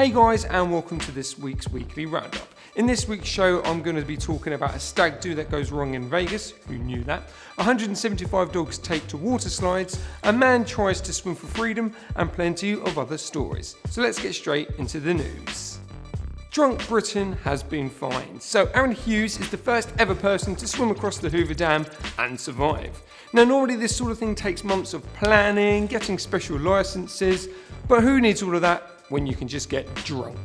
Hey guys, and welcome to this week's weekly roundup. In this week's show, I'm going to be talking about a stag do that goes wrong in Vegas. Who knew that? 175 dogs take to water slides, a man tries to swim for freedom, and plenty of other stories. So let's get straight into the news. Drunk Britain has been fined. So Aaron Hughes is the first ever person to swim across the Hoover Dam and survive. Now normally this sort of thing takes months of planning, getting special licenses, but who needs all of that when you can just get drunk?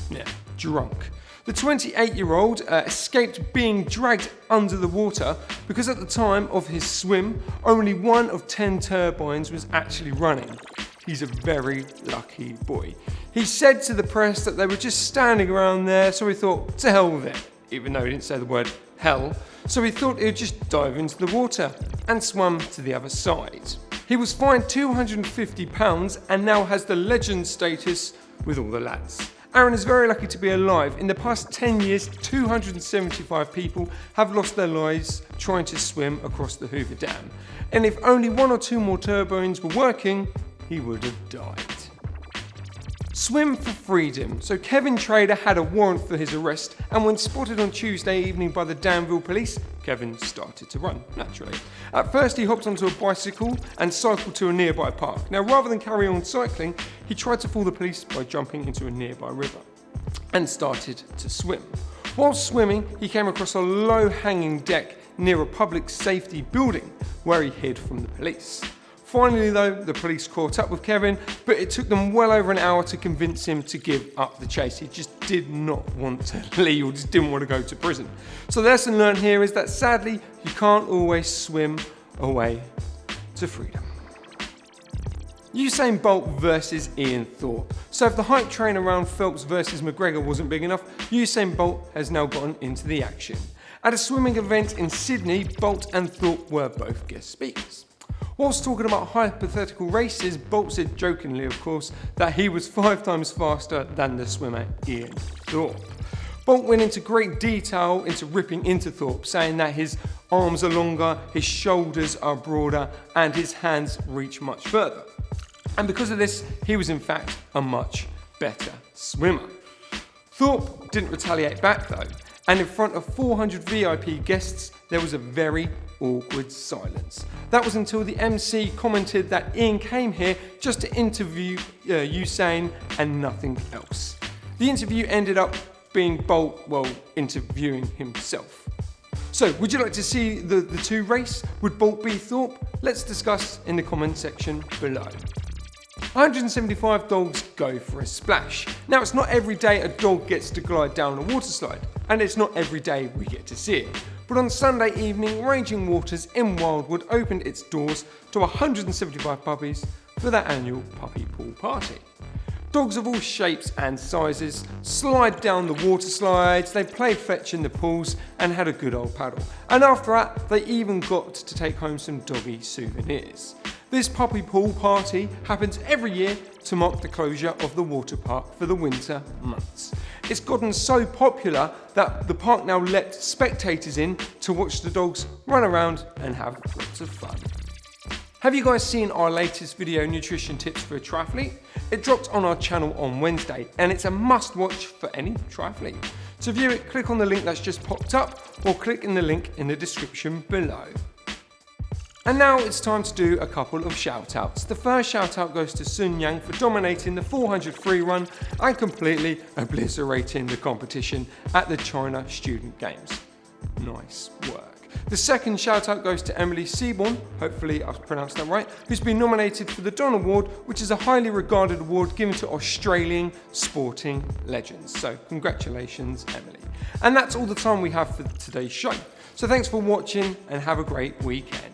Yeah, drunk. The 28-year-old escaped being dragged under the water because at the time of his swim, only one of 10 turbines was actually running. He's a very lucky boy. He said to the press that they were just standing around there, so he thought, to hell with it, even though he didn't say the word hell. So he thought he'd just dive into the water and swam to the other side. He was fined £250 and now has the legend status with all the lads. Aaron is very lucky to be alive. In the past 10 years, 275 people have lost their lives trying to swim across the Hoover Dam. And if only one or two more turbines were working, he would have died. Swim for freedom. So Kevin Trader had a warrant for his arrest, and when spotted on Tuesday evening by the Danville police, Kevin started to run, naturally. At first he hopped onto a bicycle and cycled to a nearby park. Now rather than carry on cycling, he tried to fool the police by jumping into a nearby river and started to swim. While swimming, he came across a low-hanging deck near a public safety building where he hid from the police. Finally though, the police caught up with Kevin, but it took them well over an hour to convince him to give up the chase. He just did not want to leave, or just didn't want to go to prison. So the lesson learned here is that sadly, you can't always swim away to freedom. Usain Bolt versus Ian Thorpe. So if the hype train around Phelps versus McGregor wasn't big enough, Usain Bolt has now gotten into the action. At a swimming event in Sydney, Bolt and Thorpe were both guest speakers. Whilst talking about hypothetical races, Bolt said jokingly, of course, that he was 5 times faster than the swimmer Ian Thorpe. Bolt went into great detail into ripping into Thorpe, saying that his arms are longer, his shoulders are broader, and his hands reach much further. And because of this, he was in fact a much better swimmer. Thorpe didn't retaliate back though, and in front of 400 VIP guests, there was a very awkward silence. That was until the MC commented that Ian came here just to interview Usain and nothing else. The interview ended up being Bolt, interviewing himself. So, would you like to see the two race? Would Bolt beat Thorpe? Let's discuss in the comment section below. 175 dogs go for a splash. Now, it's not every day a dog gets to glide down a water slide, and it's not every day we get to see it. But on Sunday evening, Raging Waters in Wildwood opened its doors to 175 puppies for their annual puppy pool party. Dogs of all shapes and sizes slide down the water slides, they played fetch in the pools and had a good old paddle. And after that, they even got to take home some doggy souvenirs. This puppy pool party happens every year to mark the closure of the water park for the winter months. It's gotten so popular that the park now lets spectators in to watch the dogs run around and have lots of fun. Have you guys seen our latest video, Nutrition Tips for a Triathlete? It dropped on our channel on Wednesday, and it's a must watch for any triathlete. To view it, click on the link that's just popped up, or click in the link in the description below. And now it's time to do a couple of shout-outs. The first shout-out goes to Sun Yang for dominating the 400 free run and completely obliterating the competition at the China Student Games. Nice work. The second shout-out goes to Emily Seaborn, hopefully I've pronounced that right, who's been nominated for the Don Award, which is a highly regarded award given to Australian sporting legends. So congratulations, Emily. And that's all the time we have for today's show. So thanks for watching and have a great weekend.